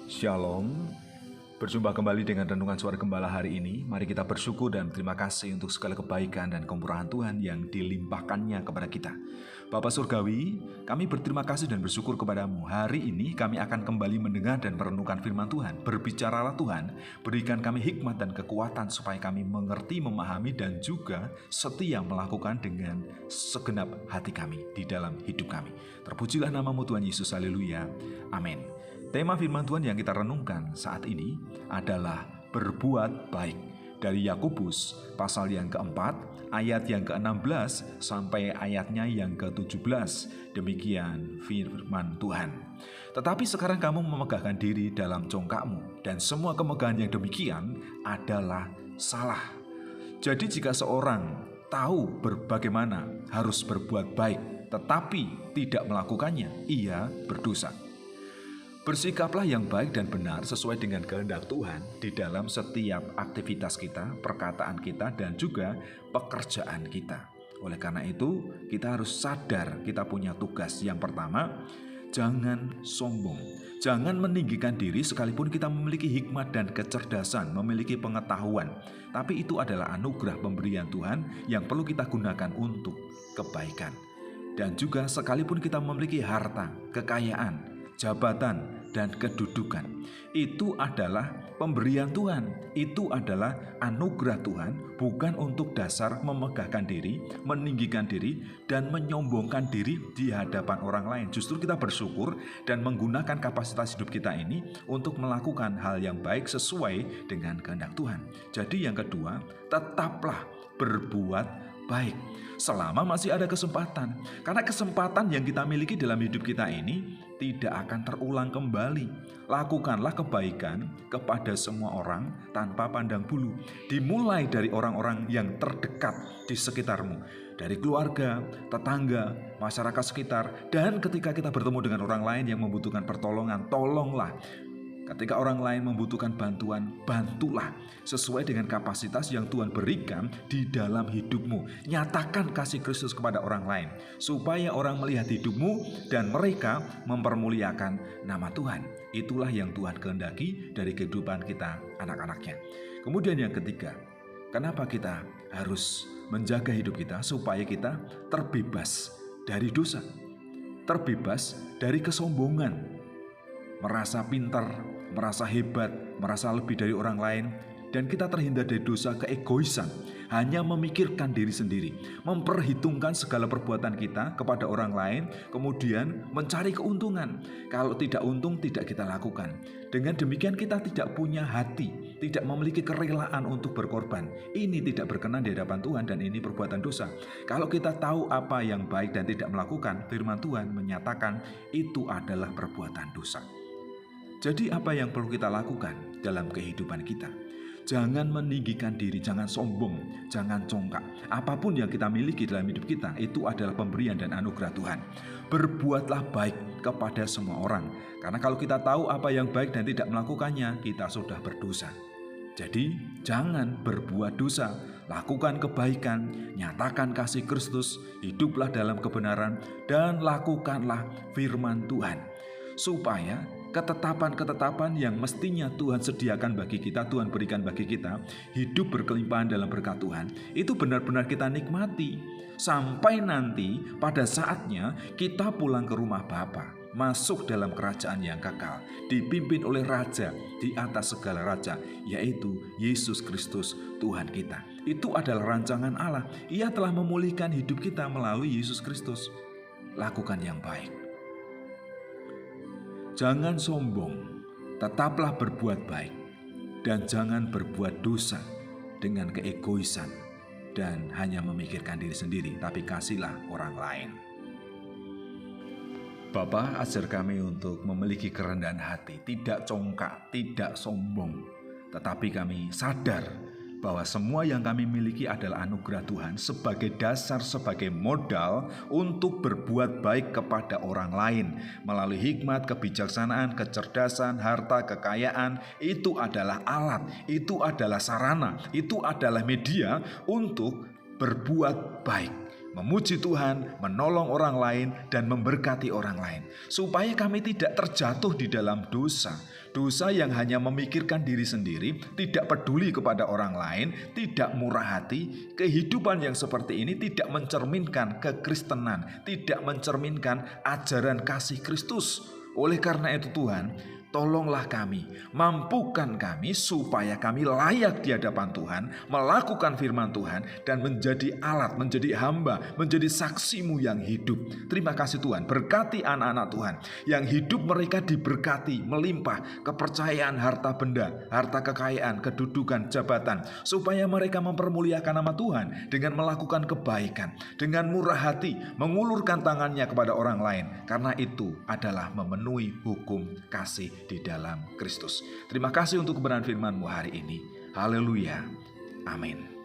Shalom, berjumpa kembali dengan Renungan Suara Gembala hari ini. Mari kita bersyukur dan terima kasih untuk segala kebaikan dan kemurahan Tuhan yang dilimpahkannya kepada kita. Bapa Surgawi, kami berterima kasih dan bersyukur kepadamu. Hari ini kami akan kembali mendengar dan merenungkan firman Tuhan. Berbicaralah Tuhan, berikan kami hikmat dan kekuatan supaya kami mengerti, memahami, dan juga setia melakukan dengan segenap hati kami di dalam hidup kami. Terpujilah namamu Tuhan Yesus, haleluya, amin. Tema firman Tuhan yang kita renungkan saat ini adalah berbuat baik. Dari Yakobus pasal yang keempat, ayat yang ke-16 sampai ayatnya yang ke-17. Demikian firman Tuhan. Tetapi sekarang kamu memegahkan diri dalam congkakmu, dan semua kemegahan yang demikian adalah salah. Jadi jika seorang tahu bagaimana harus berbuat baik, tetapi tidak melakukannya, ia berdosa. Bersikaplah yang baik dan benar sesuai dengan kehendak Tuhan di dalam setiap aktivitas kita, perkataan kita, dan juga pekerjaan kita. Oleh karena itu, kita harus sadar kita punya tugas. Yang pertama, jangan sombong. Jangan meninggikan diri sekalipun kita memiliki hikmat dan kecerdasan, memiliki pengetahuan. Tapi itu adalah anugerah pemberian Tuhan yang perlu kita gunakan untuk kebaikan. Dan juga sekalipun kita memiliki harta, kekayaan, jabatan, dan kedudukan, itu adalah pemberian Tuhan, itu adalah anugerah Tuhan, bukan untuk dasar memegahkan diri, meninggikan diri, dan menyombongkan diri di hadapan orang lain. Justru kita bersyukur dan menggunakan kapasitas hidup kita ini untuk melakukan hal yang baik sesuai dengan kehendak Tuhan. Jadi yang kedua, tetaplah berbuat baik selama masih ada kesempatan, karena kesempatan yang kita miliki dalam hidup kita ini tidak akan terulang kembali. Lakukanlah kebaikan kepada semua orang tanpa pandang bulu. Dimulai dari orang-orang yang terdekat di sekitarmu, dari keluarga, tetangga, masyarakat sekitar, dan ketika kita bertemu dengan orang lain yang membutuhkan pertolongan, tolonglah. Ketika orang lain membutuhkan bantuan, bantulah sesuai dengan kapasitas yang Tuhan berikan di dalam hidupmu. Nyatakan kasih Kristus kepada orang lain, supaya orang melihat hidupmu dan mereka mempermuliakan nama Tuhan. Itulah yang Tuhan kehendaki dari kehidupan kita, anak-anaknya. Kemudian yang ketiga, kenapa kita harus menjaga hidup kita supaya kita terbebas dari dosa, terbebas dari kesombongan, merasa pintar, merasa hebat, merasa lebih dari orang lain, dan kita terhindar dari dosa keegoisan, hanya memikirkan diri sendiri, memperhitungkan segala perbuatan kita kepada orang lain, kemudian mencari keuntungan. Kalau tidak untung, tidak kita lakukan. Dengan demikian kita tidak punya hati, tidak memiliki kerelaan untuk berkorban. Ini tidak berkenan di hadapan Tuhan dan ini perbuatan dosa. Kalau kita tahu apa yang baik dan tidak melakukan, firman Tuhan menyatakan itu adalah perbuatan dosa. Jadi apa yang perlu kita lakukan dalam kehidupan kita? Jangan meninggikan diri, jangan sombong, jangan congkak. Apapun yang kita miliki dalam hidup kita, itu adalah pemberian dan anugerah Tuhan. Berbuatlah baik kepada semua orang. Karena kalau kita tahu apa yang baik dan tidak melakukannya, kita sudah berdosa. Jadi jangan berbuat dosa, lakukan kebaikan, nyatakan kasih Kristus, hiduplah dalam kebenaran, dan lakukanlah firman Tuhan. Supaya ketetapan-ketetapan yang mestinya Tuhan sediakan bagi kita, Tuhan berikan bagi kita, hidup berkelimpahan dalam berkat Tuhan, itu benar-benar kita nikmati. Sampai nanti pada saatnya kita pulang ke rumah Bapa, masuk dalam kerajaan yang kekal, dipimpin oleh Raja di atas segala raja, yaitu Yesus Kristus Tuhan kita. Itu adalah rancangan Allah. Ia telah memulihkan hidup kita melalui Yesus Kristus. Lakukan yang baik. Jangan sombong, tetaplah berbuat baik, dan jangan berbuat dosa dengan keegoisan dan hanya memikirkan diri sendiri, tapi kasihlah orang lain. Bapa, ajar kami untuk memiliki kerendahan hati, tidak congkak, tidak sombong, tetapi kami sadar bahwa semua yang kami miliki adalah anugerah Tuhan sebagai dasar, sebagai modal untuk berbuat baik kepada orang lain melalui hikmat, kebijaksanaan, kecerdasan, harta, kekayaan. Itu adalah alat, itu adalah sarana, itu adalah media untuk berbuat baik, memuji Tuhan, menolong orang lain, dan memberkati orang lain. Supaya kami tidak terjatuh di dalam dosa. Dosa yang hanya memikirkan diri sendiri, tidak peduli kepada orang lain, tidak murah hati. Kehidupan yang seperti ini tidak mencerminkan kekristenan, tidak mencerminkan ajaran kasih Kristus. Oleh karena itu Tuhan, tolonglah kami, mampukan kami supaya kami layak di hadapan Tuhan, melakukan firman Tuhan, dan menjadi alat, menjadi hamba, menjadi saksi-Mu yang hidup. Terima kasih Tuhan, berkati anak-anak Tuhan, yang hidup mereka diberkati, melimpah, kepercayaan, harta benda, harta kekayaan, kedudukan, jabatan, supaya mereka mempermuliakan nama Tuhan dengan melakukan kebaikan, dengan murah hati, mengulurkan tangannya kepada orang lain, karena itu adalah memenuhi hukum kasih di dalam Kristus. Terima kasih untuk kebenaran firman-Mu hari ini. Haleluya. Amin.